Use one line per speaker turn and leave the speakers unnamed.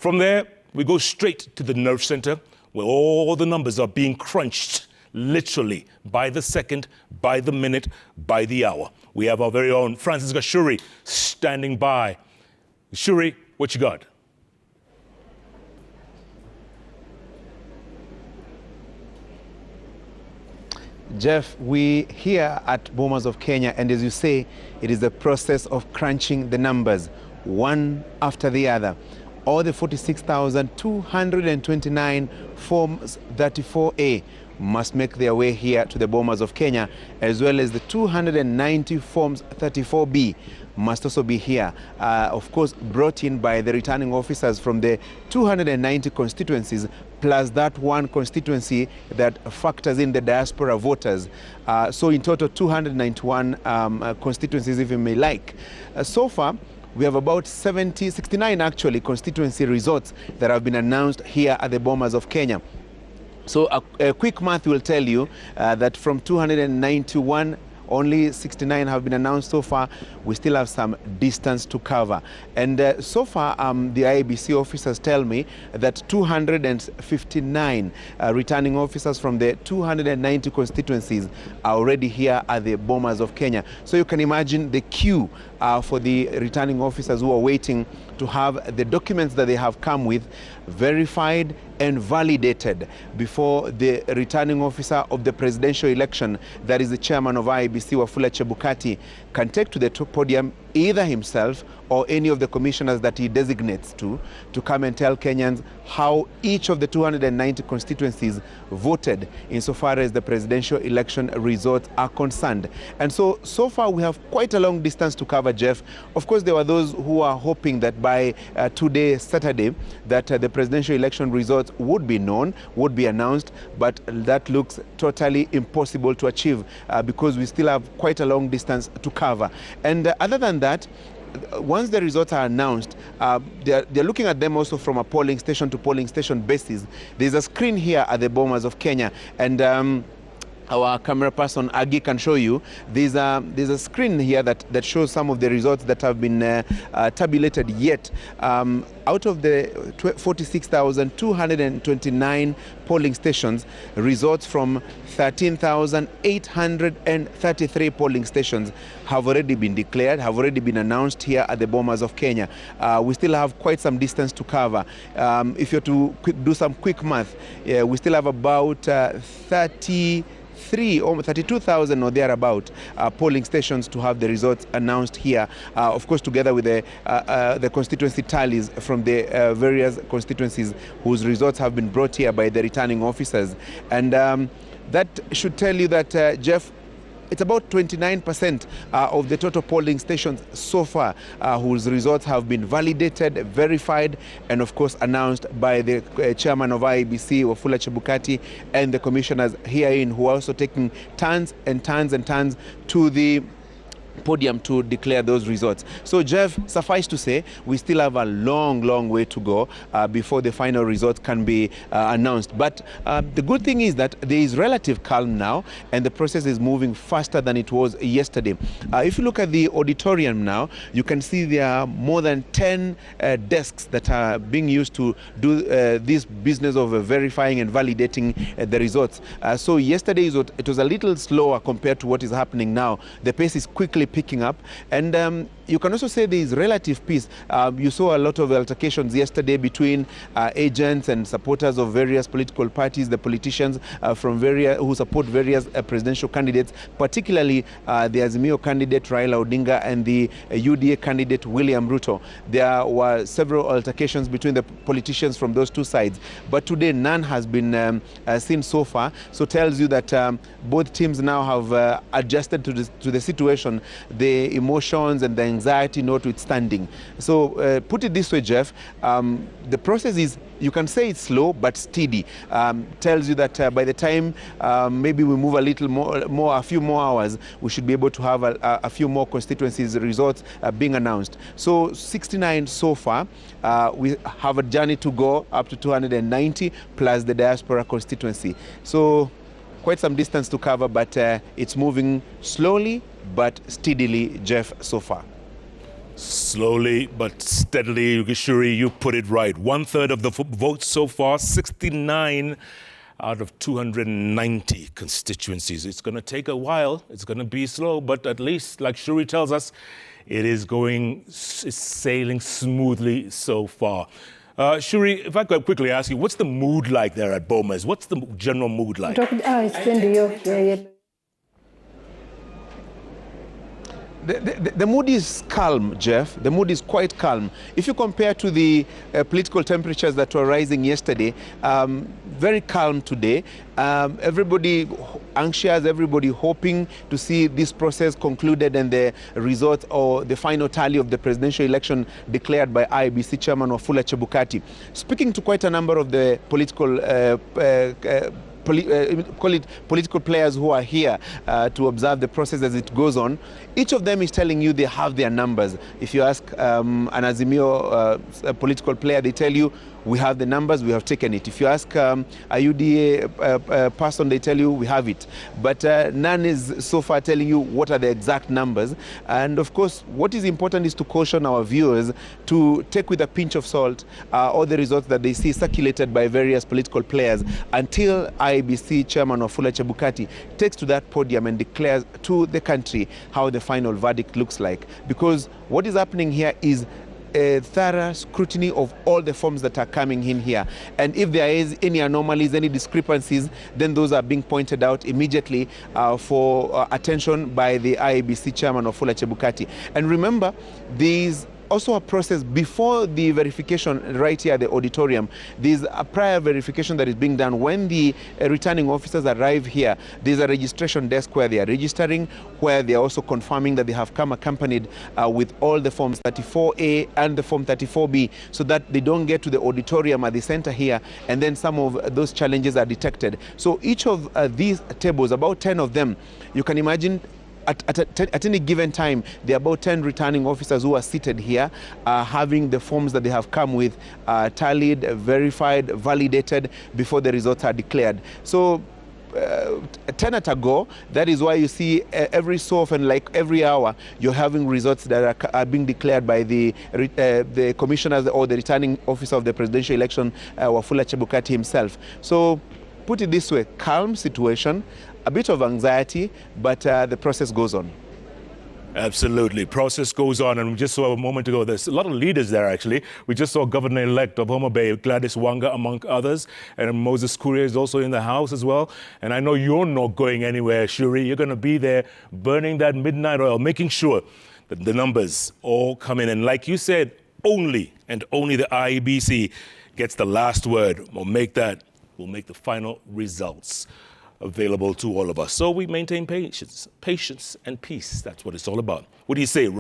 From there, we go straight to the nerve center, where all the numbers are being crunched, literally, by the second, by the minute, by the hour. We have our very own Francis Gashuri standing by. Shuri, what you got?
Jeff, we here at Bomas of Kenya, and as you say, it is the process of crunching the numbers, one after the other. All the 46,229 Forms 34A must make their way here to the Bomas of Kenya, as well as the 290 Forms 34B must also be here, of course brought in by the returning officers from the 290 constituencies, plus that one constituency that factors in the diaspora voters. So in total 291 constituencies, if you may like. So far, we have about 69 actually constituency results that have been announced here at the Bomas of Kenya. So a quick math will tell you that from 291, only 69 have been announced so far. We still have some distance to cover. And so far, the IEBC officers tell me that 259 returning officers from the 290 constituencies are already here at the Bomas of Kenya. So you can imagine the queue for the returning officers who are waiting to have the documents that they have come with verified and validated before the returning officer of the presidential election, that is the chairman of IEBC, Wafula Chebukati, can take to the podium either himself or any of the commissioners that he designates to come and tell Kenyans how each of the 290 constituencies voted insofar as the presidential election results are concerned. And so far we have quite a long distance to cover, Jeff. Of course, there were those who are hoping that by today, Saturday, that the presidential election results would be known, would be announced, but that looks totally impossible to achieve because we still have quite a long distance to cover. And other than that, once the results are announced, they're looking at them also from a polling station to polling station basis. There's a screen here at the Bomas of Kenya, and our camera person Agi can show you. There's a screen here that shows some of the results that have been tabulated yet. Out of the 46,229 polling stations, results from 13,833 polling stations have already been declared, have already been announced here at the Bomas of Kenya. We still have quite some distance to cover. If you're to do some quick math, we still have about 32,000 or thereabout polling stations to have the results announced here, of course together with the constituency tallies from the various constituencies whose results have been brought here by the returning officers. And that should tell you that, Jeff, it's about 29% of the total polling stations so far whose results have been validated, verified, and of course announced by the chairman of IEBC, Wafula Chebukati, and the commissioners herein, who are also taking tons and tons and tons to the podium to declare those results. So, Jeff, suffice to say, we still have a long way to go before the final results can be announced. But the good thing is that there is relative calm now, and the process is moving faster than it was yesterday. If you look at the auditorium now, you can see there are more than 10 desks that are being used to do this business of verifying and validating the results. So yesterday it was a little slower compared to what is happening now. The pace is quickly picking up, and you can also say there is relative peace. You saw a lot of altercations yesterday between agents and supporters of various political parties, the politicians who support various presidential candidates, particularly the Azimio candidate Raila Odinga and the UDA candidate William Ruto. There were several altercations between the politicians from those two sides, but today none has been seen so far. So tells you that both teams now have adjusted to the situation, the emotions and the anxiety notwithstanding. So put it this way, Jeff, the process is, you can say it's slow but steady. Tells you that by the time maybe we move a little more, a few more hours, we should be able to have a few more constituencies results being announced. So 69 so far. We have a journey to go up to 290 plus the diaspora constituency. So quite some distance to cover, but it's moving slowly but steadily, Jeff, so far.
Slowly but steadily, Shuri, you put it right. 1/3 of the votes so far, 69 out of 290 constituencies. It's going to take a while. It's going to be slow, but at least, like Shuri tells us, it's sailing smoothly so far. Shuri, if I could quickly ask you, what's the mood like there at Bomas? What's the general mood like?
The mood is calm, Jeff. The mood is quite calm. If you compare to the political temperatures that were rising yesterday, very calm today. Everybody anxious, everybody hoping to see this process concluded and the result or the final tally of the presidential election declared by IEBC Chairman Wafula Chebukati. Speaking to quite a number of the political political players who are here to observe the process as it goes on, each of them is telling you they have their numbers. If you ask an Azimio political player, they tell you, we have the numbers, we have taken it. If you ask a UDA person, they tell you we have it. But none is so far telling you what are the exact numbers. And of course, what is important is to caution our viewers to take with a pinch of salt all the results that they see circulated by various political players until IEBC Chairman Wafula Chebukati takes to that podium and declares to the country how the final verdict looks like. Because what is happening here is a thorough scrutiny of all the forms that are coming in here. And if there is any anomalies, any discrepancies, then those are being pointed out immediately for attention by the IEBC Chairman Wafula Chebukati. And remember, these also a process before the verification right here at the auditorium. There's a prior verification that is being done. When the returning officers arrive here, there's a registration desk where they are registering, where they are also confirming that they have come accompanied with all the forms 34A and the form 34B, so that they don't get to the auditorium at the center here and then some of those challenges are detected. So each of these tables, about 10 of them, you can imagine at any given time, there are about 10 returning officers who are seated here, having the forms that they have come with tallied, verified, validated before the results are declared. So 10 at a go. That is why you see every so often, like every hour, you're having results that are being declared by the commissioners or the returning officer of the presidential election, Wafula Chebukati himself. So put it this way, calm situation, a bit of anxiety, but the process goes on.
Absolutely. Process goes on. And we just saw a moment ago, there's a lot of leaders there, actually. We just saw Governor-elect of Homa Bay, Gladys Wanga, among others. And Moses Kuria is also in the house as well. And I know you're not going anywhere, Shuri. You're going to be there burning that midnight oil, making sure that the numbers all come in. And like you said, only and only the IEBC gets the last word. We'll make the final results available to all of us. So we maintain patience and peace. That's what it's all about. What do you say?